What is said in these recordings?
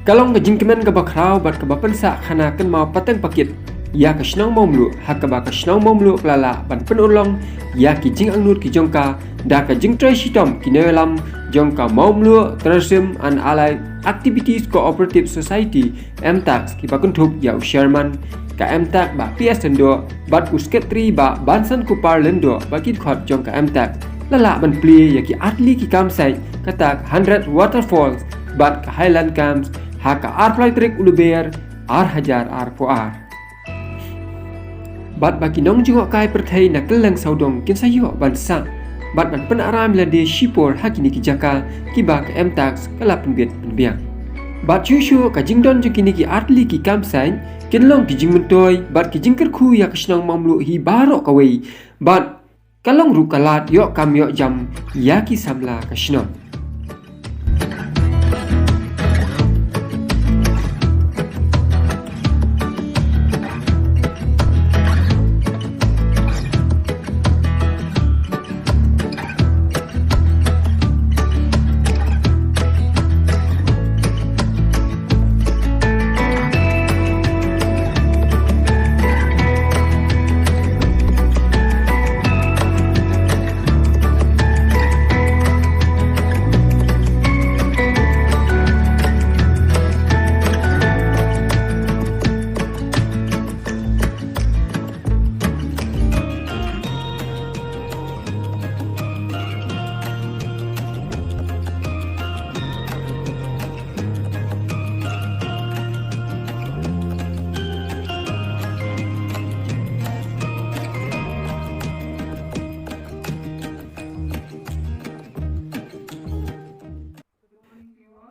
Kalong kejingkemen kebakrau bat kebapensa khana ken mau pateng pakit. Ya kesnong Mawmluh hakaba kesnong Mawmluh kelala ban penulong ya kijing angnut kijongka da kejing trai sitom kinelam jongka Mawmluh tourism and allied activities cooperative society MTAC kipakuntup ya Sherman ka MTAC ba PS lendo bat usketri ba bansan kupar lendo bakit khot jongka MTAC lala ban plie ya ki atli ki kamsai katak 100 waterfalls bat ka Highland Camp haka plie trek uluber hajar poar bat baki nong jungok kai perthai na kelang saudong kin sayo bansa bat ban penaram la de shipor hakini ki jaka ki ba ka MTAX kala penbet penbiang bat chushu ka jingdon jukini ki atli ki kamsai kin long ki jingmentoy bat ki jingker khu ya kasnong Mawmluh hi barok kawai bat kalong rukalat yok kam yok jam ya ki samla kasnong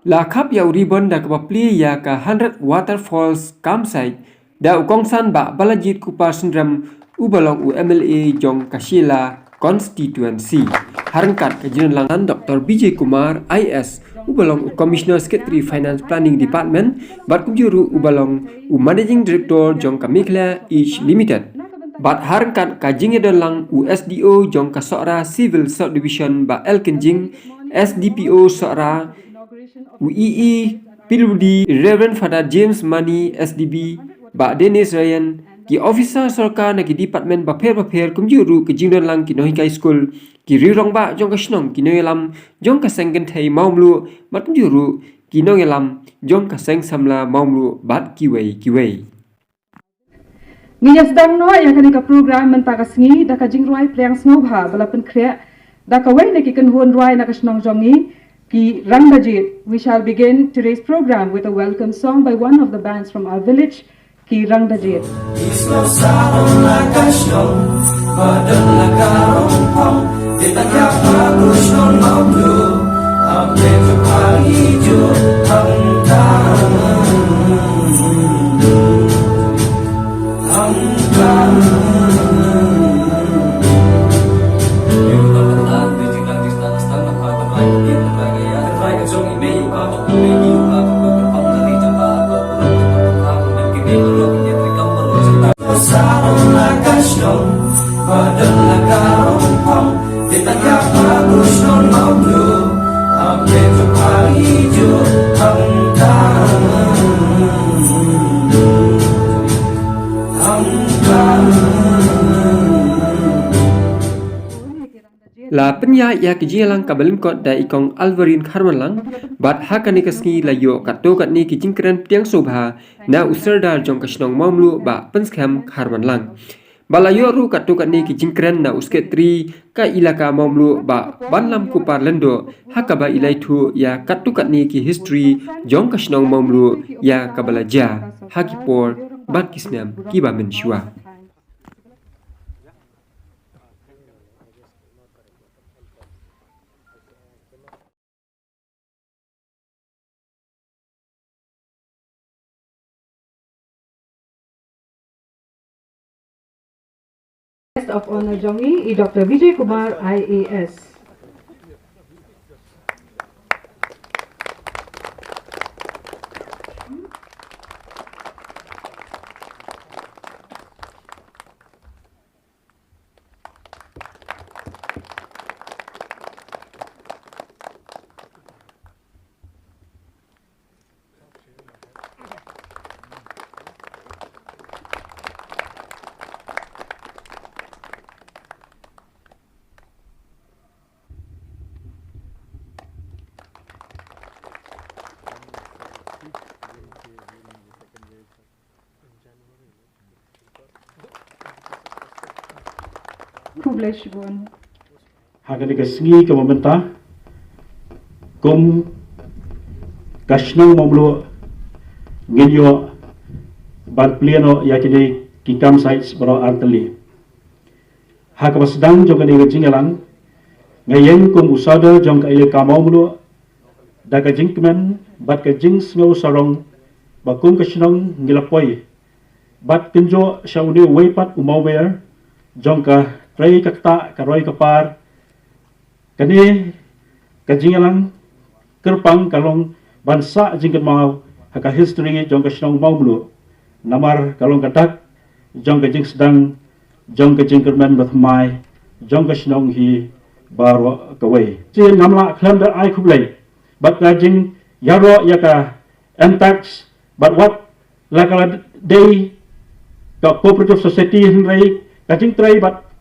La khap ya uribon da kapapli ya ka 100 waterfalls campsite da ukongsan ba Balajied kupa synrem ubalong MLA jong ka Shella constituency harangkat kajian langan Dr. BJ Kumar IS ubalong Commissioner Secretary Finance Planning Department bat kunjuru ubalong Managing Director jong ka Mikla Each Limited bat harangkat kajing lang USDO jong ka Sokra Civil Subdivision ba El Kenjing SDPO Sokra UEE PWD Reverend Father James Money SDB ba Dennis Ryan ki officer sarkar na ki department ba pher kumjuru ke jingdon lang ki nohikai school ki rirong ba jong ka snong ki noelam jong ka senggen thai Mawmluh bat kumjuru ki noelam jong ka seng samla Mawmluh bat kiwei Ngias dang no ya kan ka program mentagasngi da ka jingruai playang snobha balapen kre da ka wei ne ki kan huan ruai na ka snong jongi Ki Balajied. We shall begin today's program with a welcome song by one of the bands from our village, Ki Balajied. La penya ya kejialang kabalim kot da ikong Alvarin Kharmanlang bat hakani kasngi la yo kato katni ki jingkran tiang sobha na usardar jong kasnong Mawmluh ba penskam Kharmanlang balayo ru kato katni ki jingkran na usketri ka ilaka Mawmluh ba banlam kupar lendo hakaba ilaitu ya kato katni ki history jong kasnong Mawmluh ya kabalaja hakipor bat kisnam kiba menshua Guest of honor jongi Dr. Vijay Kumar IAS. Privilege one. Hagani ka sengi ka mamenta kum kasnong Mawmluh nginyo ban pliano yakini ki campsites baro artali. Haka sedang jong kani jingalang ngayeng kum usada jong ka ile ka Mawmluh daga jingkmen bat ka jing snow sarong bakum kasnong ngilapoi bat kenjo shauni weipat umawer jong ka trai kakta ka roi kapar kani kajingalang kerpang kalong bansa jingkat mau haka history jong kasnong Mawmluh namar kalong katak jong ka jing sedang jong ka jing kerman bathmai jong kasnong hi baro kawai jing ngamla khlanda ai khublai bat ka jing yaro yaka antax but what lakala day ka cooperative society hinrai ka jing trai bat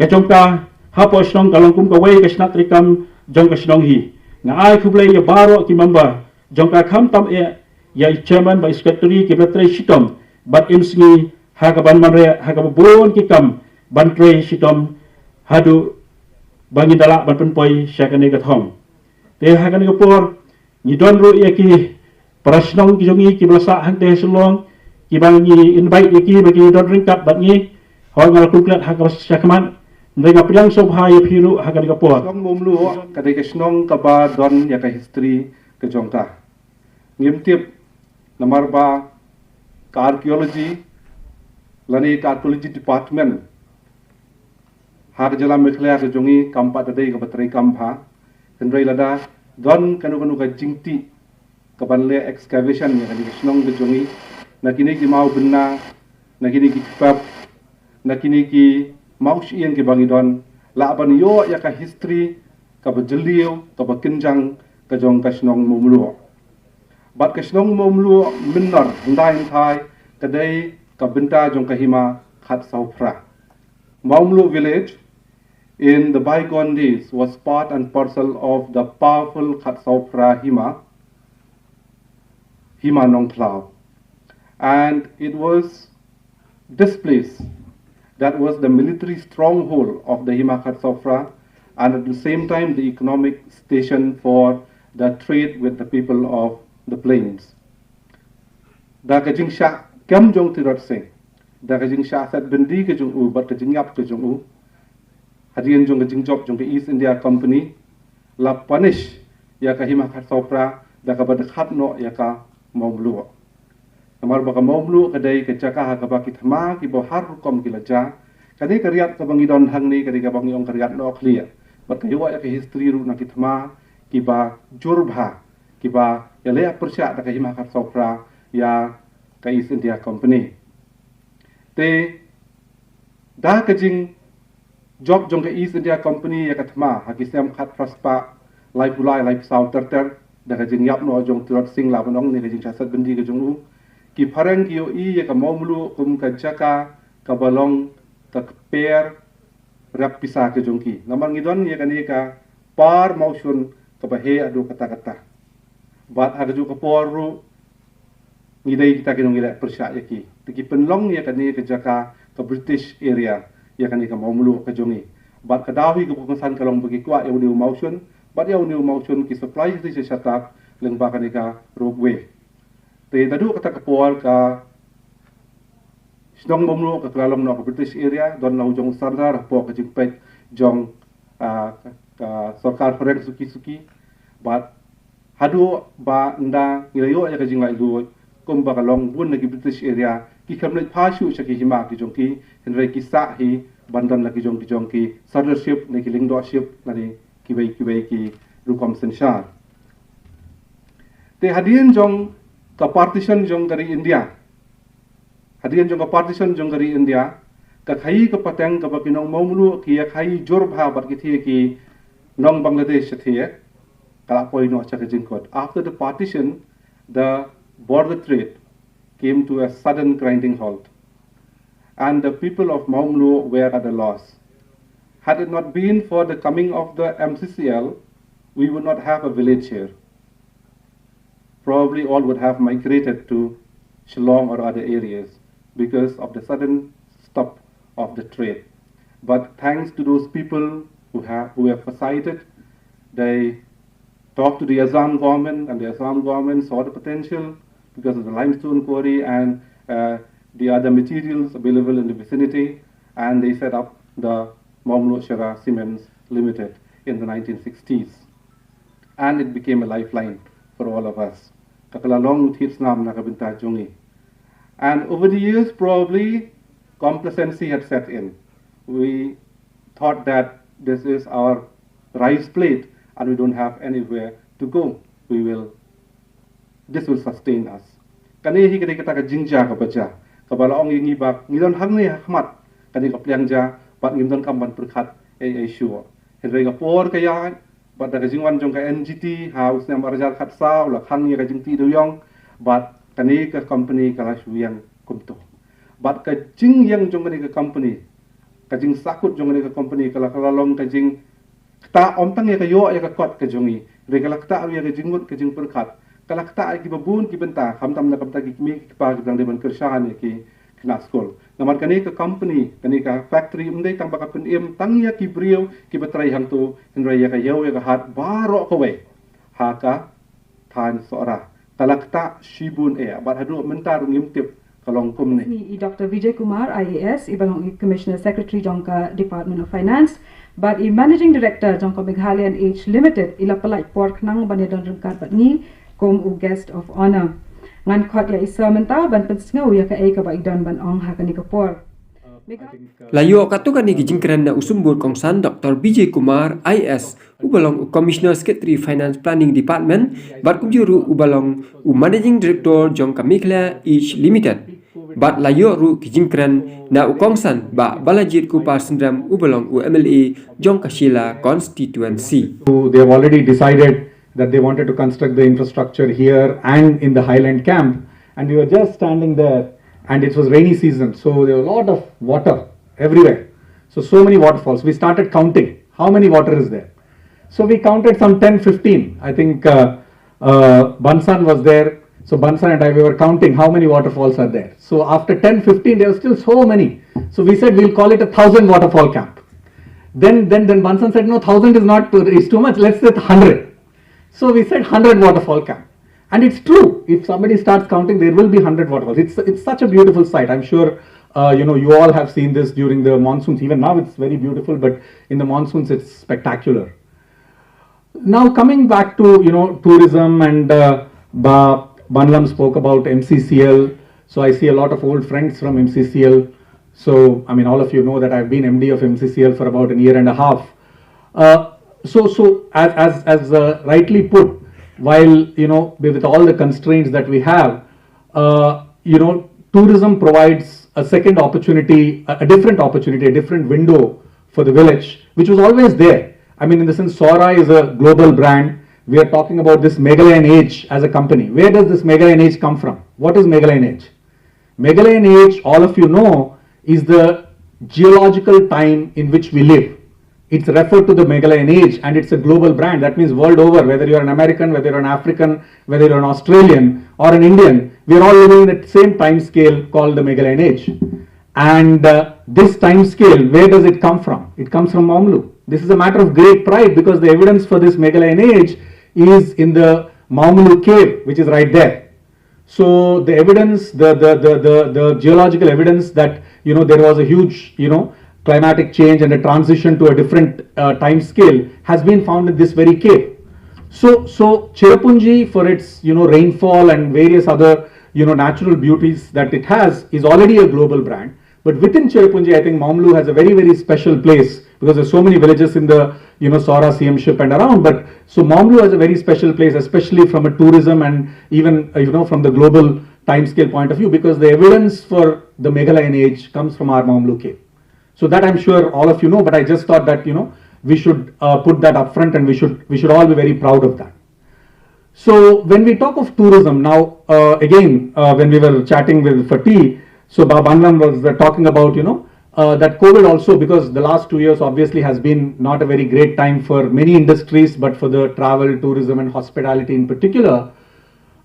ka jong ka hapo snong kalong kum kawai ka snat rikam jong ka snong hi nga ai khublai ya baro ki mamba jong ka kham tam e ya chairman by secretary ki batrai shitom but in singi hagaban manre hagabon ki kam bantre shitom hadu bangi dala ban penpoi syakane ka thong te hagane ka por ni don ro ya ki prasnong ki jongi ki blasa hang te sulong ki bangi invite ki bagi don ringkat bat ni hoi ngal kuklat hagabas syakaman mereka priang sobha ya phiru hagane ka por Snong Mawmluh kadai ke snong ka ba don ya ka history ke jongka ngimtip namar ba ka archaeology lani ka archaeology department hak jala mekhlea ke jongi kampa dadai ka batrai kampha kendrai lada don kanu ka jingti ka banle excavation ya kadai ke snong ke jongi nakini ki mau benna nakini ki kipap nakini ki mau siang ki bangi don la ban yo ya ka history ka bajeliu ka bakinjang ka jong ka snong Mawmluh bat ka snong Mawmluh minnar ndain thai kadai ka binta jong ka hima khat saufra Mawmluh village in the bygone days was part and parcel of the powerful khat saufra hima nong plau and it was this place that was the military stronghold of the Hima Khat Saufra and at the same time the economic station for the trade with the people of the plains. Da ka jing sha kam jong tirat sing. Da ka jing sha sat bendi ke jong u bat ka jing yap ke jong u. Hadian jong ka jing job jong ka East India Company la punish ya ka Hima Khat Saufra da ka bad khat no ya ka Mawmluh. Namar baka Mawmluh kadai ke jaka ha ka baki thama ki bo har kom ki laja kadai kariat ka bangi don hang ni kadai ka bangi ong kariat no clear bat ka yo ya ka history ru na ki thama ki ba jurbha ki ba ya le persya da ka Hima Khat Saufra ya ka East India Company te da ka jing job jong ka East India Company ya ka thama ha ki sem khat praspa lai pulai lai sau ter da ka jing yap no jong trot sing la banong ni ka jing chasat bendi ka jong u ki parang ki yo I ya ka Mawmluh kum ka jaka ka balong ka per rap pisa ke jongki namang idon ya kan ka par mausun ka bahe adu kata-kata bat aga ju ka poru ngidai kita kinong ila persya ya ki tiki penlong ya kan ka jaka ka British area ya kan ka Mawmluh ka jongi bat ka dawi ka pungsan kalong bagi kwa ya uniu mausun bat ya uniu mausun ki supply di sesatak leng ba kan ka roadway te dadu kata kapol ka snong Mawmluh ka klalong no ka British area don na ujong sardar po ka jingpet jong ka sarkar foreign suki but hadu ba nda ngilayo ya ka jingai du kum ba kalong bun na ki British area ki kamlet phasu sa ki hima ki jong ki henre ki sa hi bandan na ki jong ki sardership na ki lingdorship na ki bai ki rukom senshar te hadien jong ka partition jong dari India hadian jong ka partition jong dari India ka khai ka pateng ka bakinong Mawmluh ki ya khai jorbha bat ki thie ki nong Bangladesh thie kala poi no cha ka jingkot after the partition the border trade came to a sudden grinding halt and the people of Mawmluh were at a loss had it not been for the coming of the MCCL we would not have a village here probably all would have migrated to Shillong or other areas because of the sudden stop of the trade. But thanks to those people who have foresighted, they talked to the Assam government, and the Assam government saw the potential because of the limestone quarry and the other materials available in the vicinity, and they set up the Mawmluh Shella Cements Limited in the 1960s. And it became a lifeline for all of us. Kakalalong Titsnam Nakabinta Jungi. And over the years, probably complacency had set in. We thought that this is our rice plate and we don't have anywhere to go. This will sustain us. Kani hi kita ka jingja ka baca. Kabala ong ingi bak ngidon hang ni hmat. Kani ka pliangja bat ngidon kamban perkhat ai sure. Henry ka por ka ya bat da jingwan jong ka NGT house nam arjal khat sa la khang ni ka jingti do yong bat kani ka company ka yang kumto. Bat ka jing yang jong kani ka company ka jing sakut jong kani ka company kala long ka jing ta om tang ya ka yo ya ka kot ka jongi re ka lakta ya ka jingut ka jing perkhat kalakta ki babun ki benta ham tam na kapta ki mi ki pa ki dang de ban kershahan ki kena skol namar kani ka company kani ka factory umdai tang baka pen em tang ya ki brio ki betrai hang tu henra ya ka yo ya ka hat baro ka we ha ka than sora kalakta shibun e bat hadu mentar ngim tip kalong kum ni Dr. Vijay Kumar IAS ibang Commissioner Secretary jongka Department of Finance but Managing Director jongka Highland H Limited ila palai pork nang banedon rengkat bat ni kom u guest of honor ngan khot ya isa menta ban pensngau ya ka ai ka ba idon ban ong ha kani ka por Layo katukan ni kijingkran na usumbur kongsan Dr. Vijay Kumar IS ubalong Commissioner Secretary Finance Planning Department bat kumjuru ubalong Managing Director jong Kamikla H Limited bat layo ru kijingkran na ukongsan ba Balajied kupa synrem ubalong MLA jong Shella constituency. They have already decided that they wanted to construct the infrastructure here and in the Highland Camp, and we were just standing there, and it was rainy season, so there was a lot of water everywhere. So many waterfalls. We started counting how many water is there. So we counted some 10, 15. I think Bansan was there. So Bansan and I, we were counting how many waterfalls are there. So after 10, 15, there were still so many. So we said we'll call it 1,000 waterfall camp. Then Bansan said no, 1,000 is not is too much. Let's say 100. So we said 100 waterfall camp. And it's true. If somebody starts counting, there will be 100 waterfalls. It's such a beautiful sight. I'm sure you all have seen this during the monsoons. Even now it's very beautiful, but in the monsoons it's spectacular. Now coming back to tourism, and Banlam spoke about MCCL. So I see a lot of old friends from MCCL. So I mean, all of you know that I've been MD of MCCL for about a year and a half. So as rightly put, while with all the constraints that we have, tourism provides a second opportunity, a different opportunity, a different window for the village, which was always there. I mean, in the sense, Sora is a global brand. We are talking about this Megalayan age as a company. Where does this Megalayan age come from? What is Megalayan age? Megalayan age, all of you know, is the geological time in which we live. It's referred to the Megalayan age, and it's a global brand. That means world over, whether you're an American, whether you're an African, whether you're an Australian or an Indian, we're all living in the same time scale called the Megalayan age. And this time scale, where does it come from? It comes from Mawmluh. This is a matter of great pride because the evidence for this Megalayan age is in the Mawmluh cave, which is right there. So the evidence, the geological evidence that there was a huge climatic change and a transition to a different time scale has been found in this very cave. So Cherrapunji, for its rainfall and various other natural beauties that it has, is already a global brand. But within Cherrapunji, I think Mawmluh has a very, very special place because there's so many villages in the Sora CM-ship and around. But so Mawmluh has a very special place, especially from a tourism and even from the global time scale point of view, because the evidence for the Megalayan age comes from our Mawmluh cave. So that I'm sure all of you know, but I just thought that we should put that up front, and we should all be very proud of that. So when we talk of tourism now, again when we were chatting with Fatih, so Banlam was talking about that COVID also, because the last 2 years obviously has been not a very great time for many industries, but for the travel, tourism and hospitality in particular.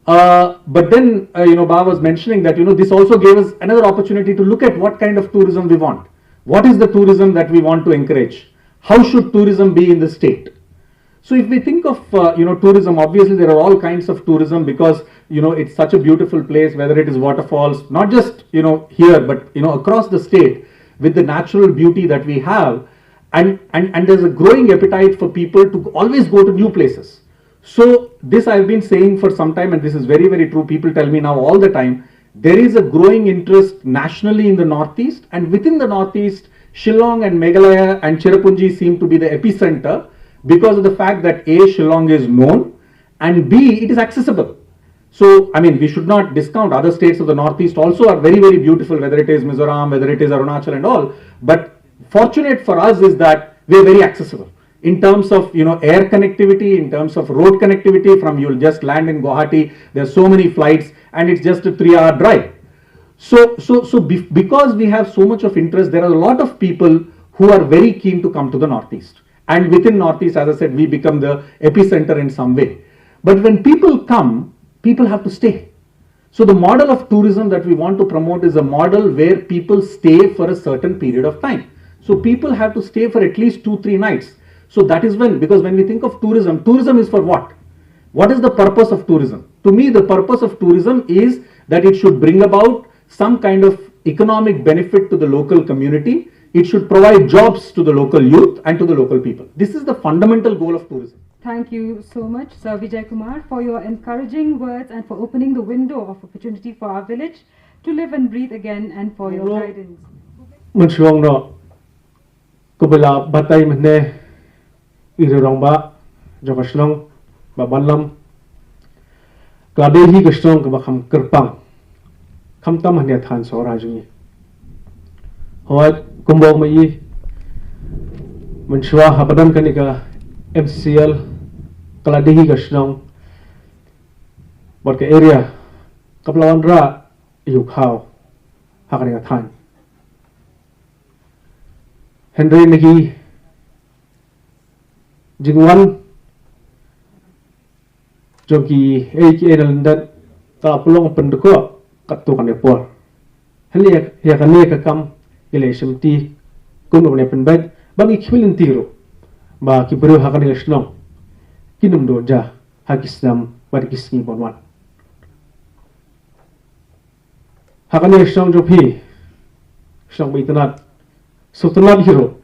But then Ba was mentioning that this also gave us another opportunity to look at what kind of tourism we want. What is the tourism that we want to encourage? How should tourism be in the state? So if we think of tourism, obviously there are all kinds of tourism because it's such a beautiful place, whether it is waterfalls, not just here, but across the state with the natural beauty that we have, and there's a growing appetite for people to always go to new places. So this I've been saying for some time, and this is very, very true. People tell me now all the time, there is a growing interest nationally in the Northeast, and within the Northeast, Shillong and Meghalaya and Cherrapunji seem to be the epicenter because of the fact that A, Shillong is known, and B, it is accessible. So, I mean, we should not discount other states of the Northeast also are very, very beautiful, whether it is Mizoram, whether it is Arunachal and all. But fortunate for us is that we are very accessible in terms of, air connectivity, in terms of road connectivity. From you'll just land in Guwahati, there are so many flights, and it's just a 3-hour drive. So because we have so much of interest, there are a lot of people who are very keen to come to the Northeast. And within Northeast, as I said, we become the epicenter in some way. But when people come, people have to stay. So the model of tourism that we want to promote is a model where people stay for a certain period of time. So people have to stay for at least 2-3 nights. So that is because when we think of tourism, tourism is for what? What is the purpose of tourism? To me, the purpose of tourism is that it should bring about some kind of economic benefit to the local community. It should provide jobs to the local youth and to the local people. This is the fundamental goal of tourism. Thank you so much, Sir Vijay Kumar, for your encouraging words and for opening the window of opportunity for our village to live and breathe again, and for your guidance. Mensuang no kubela batai mene irong ba jokasnong ba balam kladehi kasnong ka bakam kerpang kamtam hanya than sora jungi hoi kumbong mai mensua habadan kanika MCL kladehi kasnong barka area kaplawan ra yukhaw hakanika than Henry nagi jingwan joki eke nalandat ta pulong penduko katukan epor heli ya kane ka kam ile shimti kuno ne penbet bagi khilin tiro ba ki bro hakane shlong kinum do ja hakisnam barkisni bonwan hakane shlong jopi shlong bitanat Sultanat hero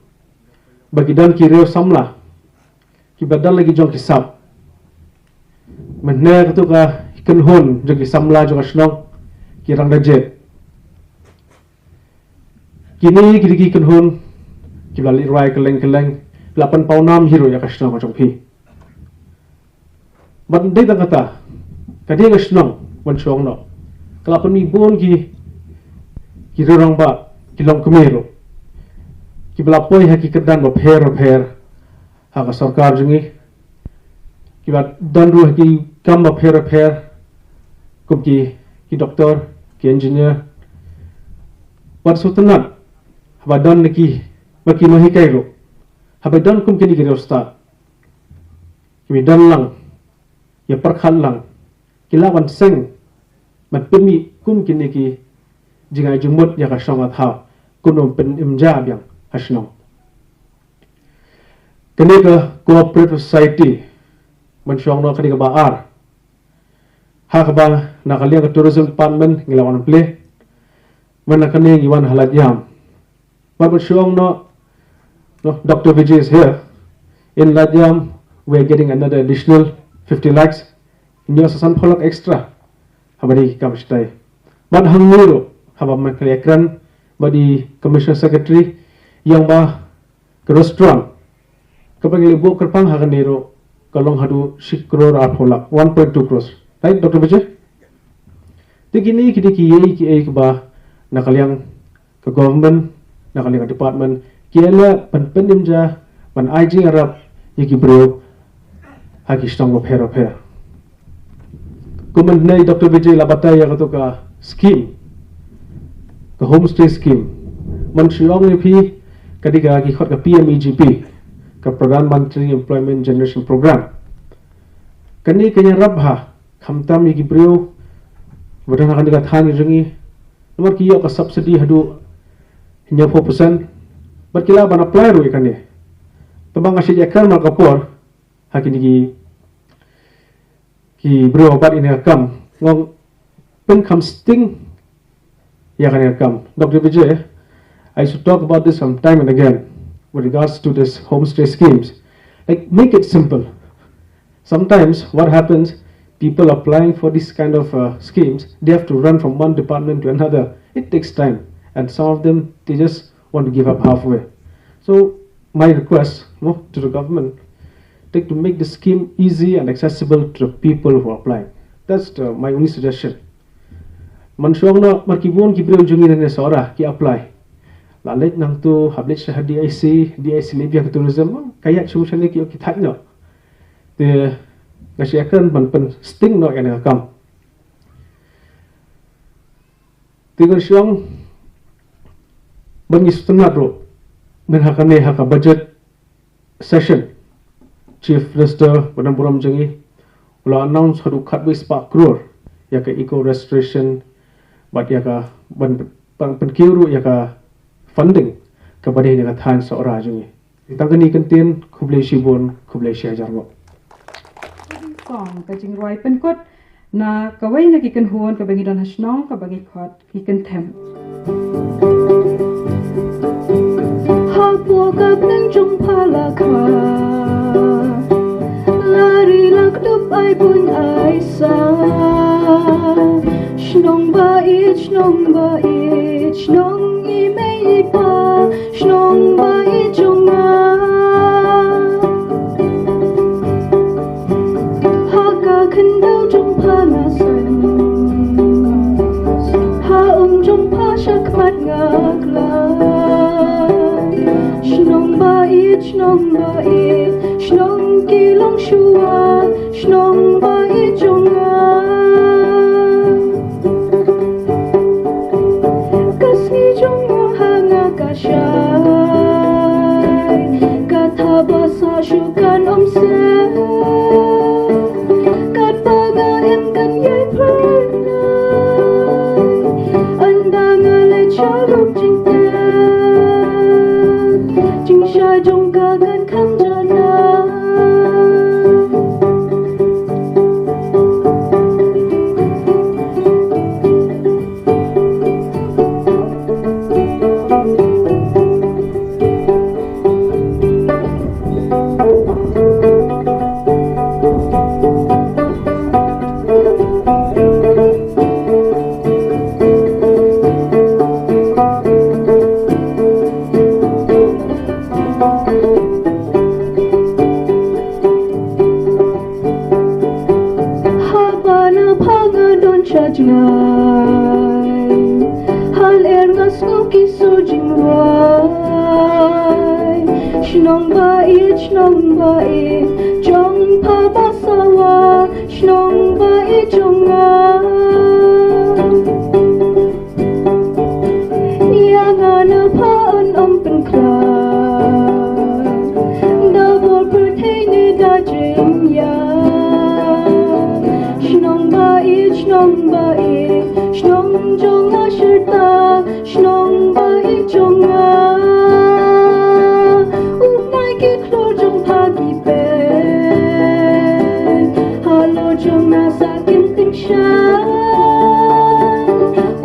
bagi dan kiri samla kibadal lagi jong kisap mener tu ka ikenhon jong kisamla jong asnong kirang dajet kini kiri ikenhon kibali rai keleng 8 paunam hero ya kasnong jong pi bandai ta kata kadi kasnong wanchong no kelapan mi bon kiri rong ba kilong kumero Kibelapoi hakikadan bapher haka sarkar jungi kibat danru haki kam bapher kubki ki doktor ki engineer wat sutanat habadan niki baki mahi kairo habadan kum kini kiri usta kibidan lang ya perkhan lang kilawan seng man pemi kum kini ki jingai jumut ya kasamat ha kuno pen imja biang Asnong. Kenika cooperative society mensyong no kenika baar. Hakba nakaliang ke tourism department ngilawan play. Mana kene iwan halat yam. But mensyong no Dr. Vijay is here. In Ladyam we are getting another additional 50 lakhs. Inyo sasan polak extra. Habari kam stay. But hangiro haba makaliakran badi commissioner secretary yang ba ke restaurant kapag libo kerpang hakanero kalong hadu 6 crore arholak 1.2 crores right Dr. Vijay tigini kidiki ki ba nakaliang ke government nakaliang department kiela penimja pan IG arab yiki bro haki stong pher kuman nei Dr. Vijay labatay ya ka scheme ke homestay scheme man shiong ni pi Ketika kita ke PMEGP ke Perdana Menteri Employment Generation Program kini kanya rabha kamtam yiki brio wadah akan dikatakan jungi nomor kiyo ke subsidi hadu hanya 4% Berkila ban apply ru ikan ni. Tabang asyik yakar mal kapor hakini ki bro obat ini akam ngong pen kam sting ya kan akam. Dr. Vijay, I should talk about this some time and again with regards to this homestay schemes. Like, make it simple. Sometimes what happens, people applying for this kind of schemes, they have to run from one department to another. It takes time, and some of them, they just want to give up halfway. So my request to the government, take to make the scheme easy and accessible to the people who are applying. That's my only suggestion. Mansyong na markibon kibreo jungin na sora ki apply. Lalit nang tu hablit syah DIC lebih ke tourism kayak solution ni ki tanya. Te ngasyakan ban sting no yang akam. Tiga syong bagi setengah ro menhakane haka budget session Chief Minister Badan Buram Jengi ula announce hadu khatwe 4 crore ya ka eco restoration bat ya ka ban penkiru ya ka funding kepada ini katahan seorang jengi. Ditangani kentin kublai shibon kublai syajarwo. Song kajing roi penkot na kawai na kikan huon kabangi don hasnong kabangi kot kikan tem. Hapo kap nang jong palaka lari lakdup ay pun ay sa shnong bait shnong imei pa shnong bait jonga haka kendau jong panasan ha jong pa shakmat ngakla shnong bait shnong kilong shua shnong bait jonga kasih jonga hanga kasyai kata basa syukan omse kat pagaim kan yai pernai anda ngalai chaluk cinta jingsha jongga kan kam jana hal ngas ngoki sojing rai shnong bait jong pa basawa shnong bait jonga yang ana paan ompen kla double pertain da jing ya shnong bait shnong jonga shirta shnong bait jonga upnai ki klor jong pagi pe halo jonga sakin ting shan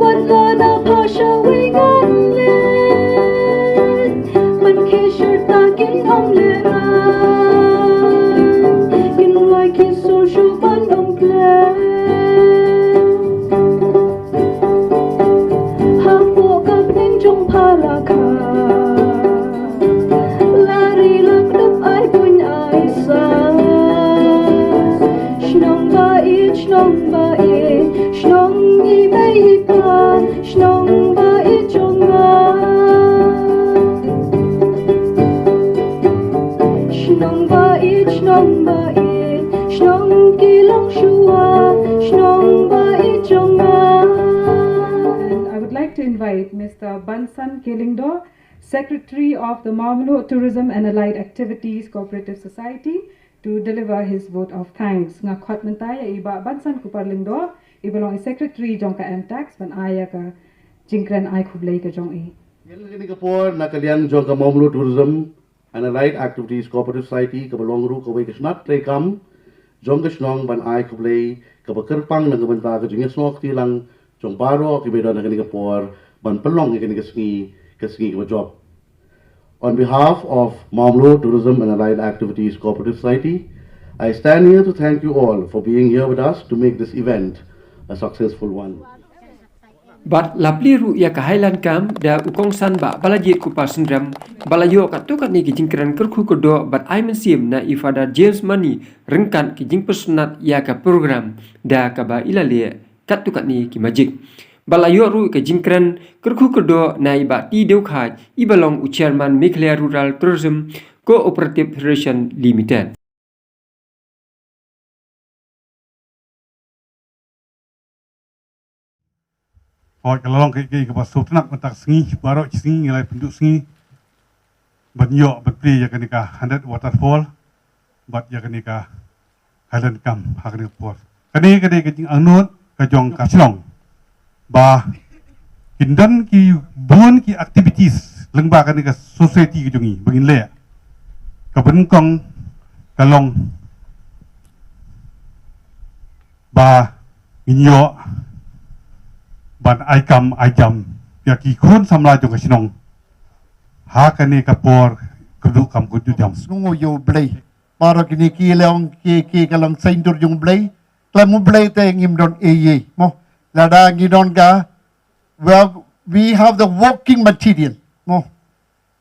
wala na pasha wingan le man ki shirta kin om le kin lai ki so shu ban om ple palaka lari lakdup ay pun ay sa shnong bait shnong imei pa shnong bait jonga shnong bait shnong kilong shua shnong bait jonga. I would like to invite Mr. Bansan Kelingdo, Secretary of the Mawmluh Tourism and Allied Activities Cooperative Society, to deliver his vote of thanks. Nga khot mentaya iba Bansan Kuparlingdo, ibalong Secretary jong ka MTax ban aya ka jingkran ay kublay ka jong Ini kapor na kalian jong ka Mawmluh Tourism and Allied Activities Cooperative Society ka balongru ka wei kasnat trekam jong ka snong ban ai ka blei ka bakerpang na gabanta ka jing snok tilang jong baro ki bedo na kani kapor ban pelong ki kani ka sngi ka job. On behalf of Mawmluh Tourism and Allied Activities Cooperative Society, I stand here to thank you all for being here with us to make this event a successful one. Bat lapli ru ia ka Highland Camp da ukongsan ba Balajied ku pa synrem balayo ka tu kat ni ki jingkran kerku kedo bat I mensim na ifada James Money rengkan ki jing personat ia ka program da ka ba ilale kat tu kat ni ki majik balayo ru ka jingkran kerku kedo na iba ti deu khai ibalong u chairman Meghalaya Rural Tourism Cooperative Federation Limited. Kalau ke pasal nak mentak sengi, baru sengi nilai penduduk sengi, banyak berpilih ya kenika 100 Waterfall, bat ya kenika Highland Camp hakni port. Kani keting anut kajong kaslong, bah kindan ki bun ki activities lengba kenika society kejongi, begin le, kebenkong kalong, bah minyo ban aikam ajam ya ki kun samla jong kasinong ha kani kapor kudu kam kudu jam nungu yo blay para kini ki leong ki kalong saintur jong blay klamu blay te ngim don eye mo lada ngidon ga well we have the working material mo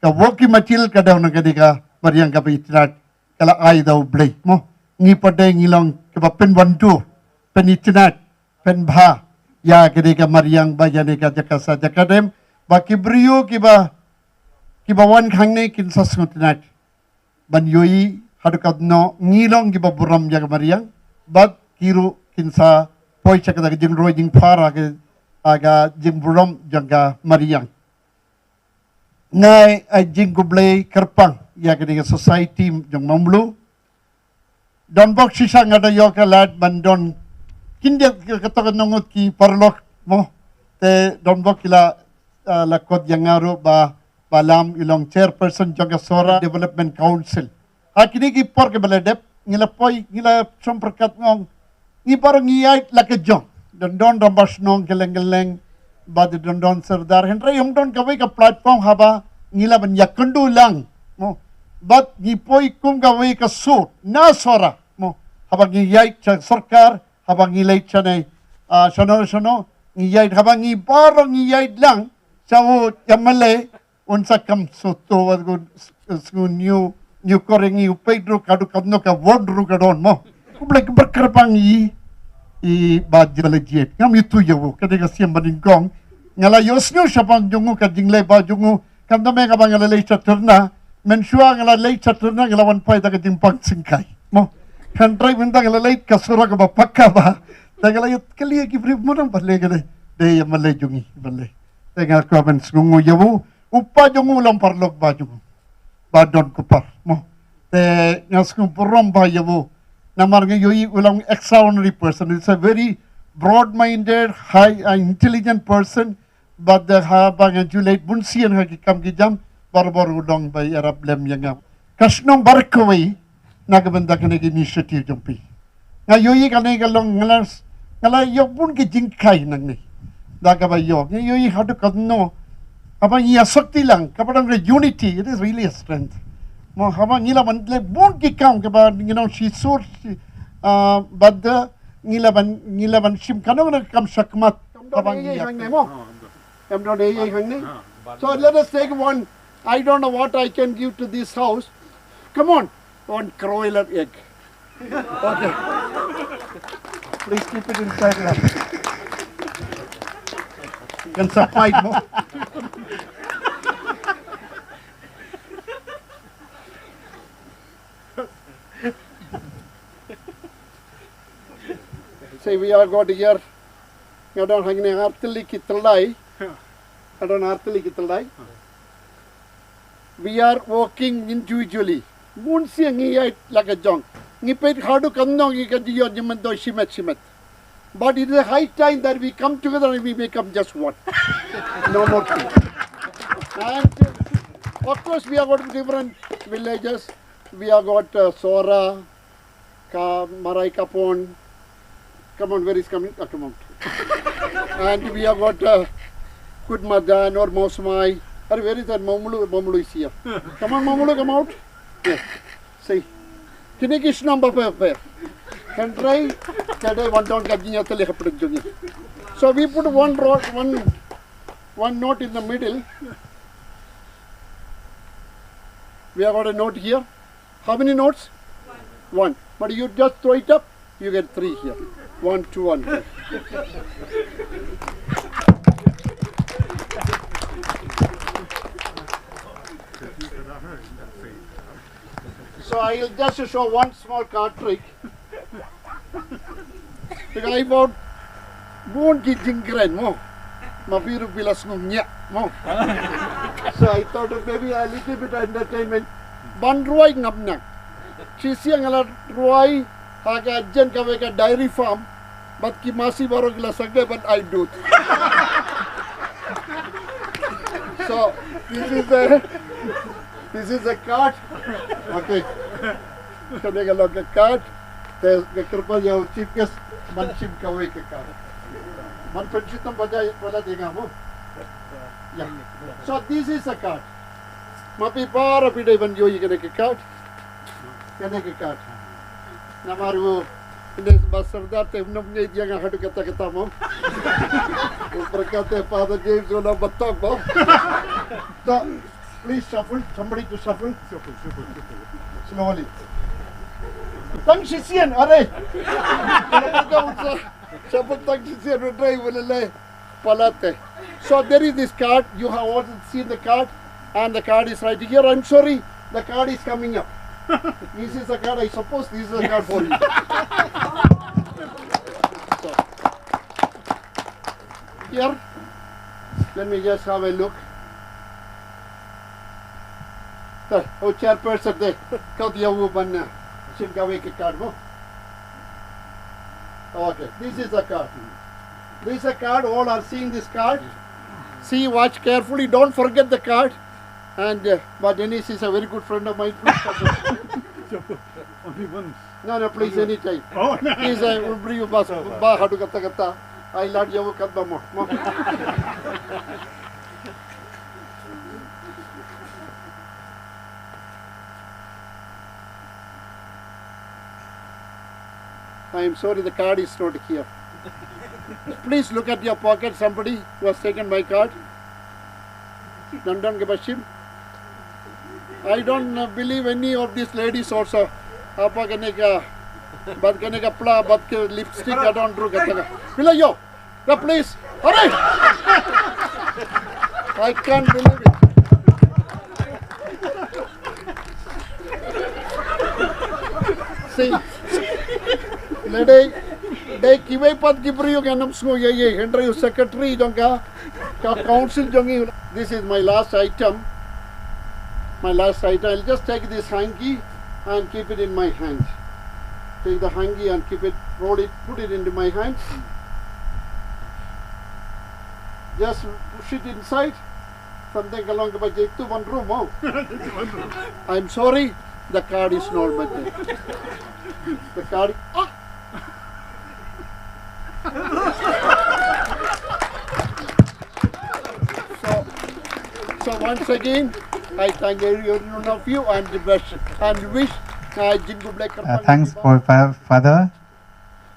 ka working material ka daw na kadika mariang ka pitrat kala ai daw blay mo ngi pade ngilong ka pen 1 2 pen itnat pen bha ya ketika mariang bajane ka jakasa jakadem ba kibrio kiba wan khangne kin sasnutnat ban yoi hadukadno ngilong kiba buram jaga mariang bat kiru kinsa poi chakada jing roi jing para ke aga jing buram jaga mariang ngai a jing gublei kerpang ya ketika society jong Mawmluh don bok sisa ngada yo kalat bandon kindia katakan nongot ki parlok mo te don bokila lakot yang ngaru ba balam ilong chairperson jaga Sora Development Council akini ki por ke baladep ngila poi ngila somperkat ngong ni parang ngiyait lakajong don rambas nong geleng ba de don serdar henry yung don kawai ka platform haba ngila ban yakundu lang mo bat ni poi kum kawai ka suit na Sora mo haba ngiyait sa sarkar habang ngilay siya na sono ngiyay habang parang ngiyay lang sa MLA unsa kam soto wag new koreng yu Pedro kadu kadno ka word ru kadon mo kublek berkerpang i Balajied ngam itu yawo kadega siam baningkong ngala yosnyo siya pang jungu kadinglay ba jungu kam dame ka bang ngala sa turna mensua ngala lay sa turna ngala wan pai daga timpang singkay mo country bintang lalait kasura ka ba pakka ba tagalayot kaliya ki brief mo nang patle ka de malay jungi balay tengal comments ngungu yabu upa jungu lang parlok ba jungu ba don ko par mo te ngas ko porom ba yabu namar nga yoy ulang extraordinary person is a very broad minded high intelligent person but the habang julate bunsian ha ki kam ki jam barbar udong bay arab lem yang kasnong barkaway nagabanda ka nag-initiative jumpi. Ngayon ka na ikalong ngala yok pun ki jingkay nang ni. Dagaba yok. Ngayon hadu ka no. Habang sakti lang, kapag unity, it is really a strength. Mo habang ngila man le bun ki kam kapag she sur but ngila ban sim kanong na kam sakmat habang mo. Kam do de hang ni. So let us take one. I don't know what I can give to this house. Come on. One broiler egg. Okay. Please keep it inside now. You can supply more. Say we are got here. You don't hang ne artili kitalai. I don't artili kitalai. We are working individually. Mun siang ngiyay lakajong. Ngipit hadu kamnong ikadiyo nyamando shimet. But it is a high time that we come together and we become just one. No more thing. And of course, we have got different villages. We have got Sora, Marai Kapon. Come on, where is coming? Come on. And we have got Kudmadan or Mosmai. Or where is that? Mawmluh? Mawmluh is here. Come on, Mawmluh, come out. Yes. See. Kinikish number pair. Can try. Today one down kajinya. So we put one note in the middle. We have got a note here. How many notes? One. But you just throw it up, you get 3 here. 1, 2, and 3. So I will just show one small card trick. The guy bought won't get jingren mo. Mabiru bilas ngumnya mo. So I thought of maybe a little bit of entertainment. Ban ruai ngapnak. Chisiang ala ruai haga jen ka dairy farm. But ki masi baro gila sagde but I do. So this is a card. Okay. So take a look at card. There's the kirpa ya chief guest manchim kawai ke card. Man penchitam pada denga mo. Yeah. So this is a card. Mapi para pide ban yo yigene ke card. Kene ke card. Namaru ines basardar te nom ne dianga hatu kata mo. Upar kate Father James ola batak bo. So please shuffle. Somebody to shuffle. Slowly. Tang sisian, are. Shuffle tang sisian will drive will palate. So there is this card. You have also seen the card, and the card is right here. I'm sorry, the card is coming up. This is the card. I suppose this is the card for you. So, here, let me just have a look. Oh, chairperson, there. Kaudiyawu banna. Shimkawe ke card mo. Okay, this is the card. This is a card. All are seeing this card. See, watch carefully. Don't forget the card. And but Dennis is a very good friend of mine. Only once. No, please, anytime. Oh, no. Please, I will bring you back. Hadu kata. I love you. Kadba mo. I am sorry, the card is not here. Please look at your pocket. Somebody who has taken my card. London Gabashim. I don't believe any of these ladies also. Apa kene ka, bad kene ka pla, bad ke lipstick I don't do kata. Bila yo, please, hurry! I can't believe it. See, lady, they kiwai pat kibriyo ganam smo ye Henry secretary jonga ka council jongi. This is my last item. I'll just take this hanky and keep it in my hand. Take the hanky and keep it, roll it, put it into my hand. Just push it inside. Something along the budget to one room. Oh. I'm sorry, the card is not but there. The card. Ah! So once again, I thank every one of you and wish Jingu Black. Thanks for Father,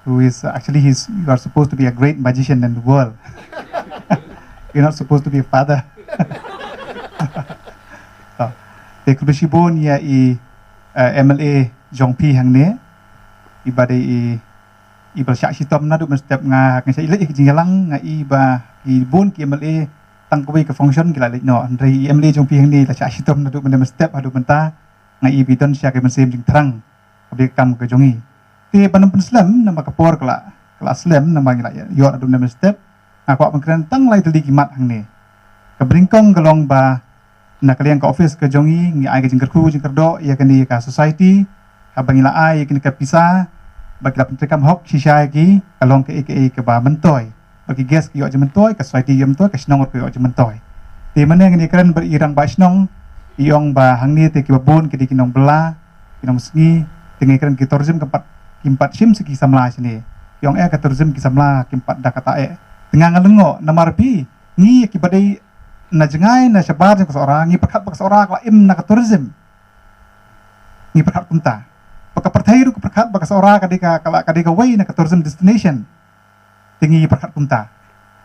who is actually you are supposed to be a great magician in the world. You're not supposed to be a father. Te kubishibon ya MLA Jongpi hang ne ibade ibal sitom na du mestep nga nga sa jingalang nga iba ibon ki MLA tang kuwi ka function kila no andrei MLA Jongpi hang ne la sitom na du mestep adu benta nga ibiton siya kay masim jing trang abdi kam ka jongi te panam Islam na makapor kala Islam na mangila yo adu mestep ako pangkran tang lai tadi kimat hang ne ka bringkong galong ba na kalian ka office ka jongi ngi ai ka jingkerku jingkerdo ya kani ka society ka bangila ai kini ka pisa bagla pentekam hok shisha ki kalong ke ba mentoy bagi guest ki yo mentoy ka society yo mentoy ka snongor ko yo mentoy Di mana yang ini keren berirang basnong, iong ba hangni te kibabun kidi kinong bela, kinong sengi, dengan keren kitorzim kimpat sim segi samla sini. Iong katorzim kisamla kimpat dakata Tengah ngalengo namarpi, ngi kibadai na jengai na syabar jeng seorang, ngi perkat bak seorang laim na katorzim. Ngi perkat kunta. Baka pertairu ke perkat baka seorang kadika way na tourism destination tinggi perkat punta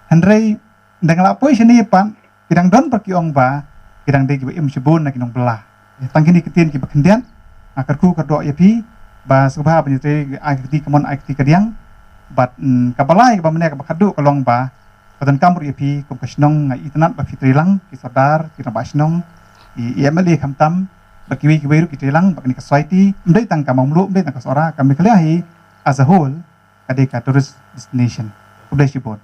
Hendrai dengan lapoi sini pan kidang don perkiong ba kidang degi im sibun na kinong belah tangkini ketien ki bakendian akarku kedua yapi ba subha penyetri akti kemon akti kediang bat kabalai ba mene ka bakadu kolong ba patan kamur yapi kum kasnong ngai itanat ba fitrilang ki sardar ki basnong i MLA kamtam Bakiwi-kiwi kita hilang, bakni ke society, mendai tangka Mawmluh, mendai tangka seorang, kami keliahi as a whole, kadeka tourist destination. Balajied.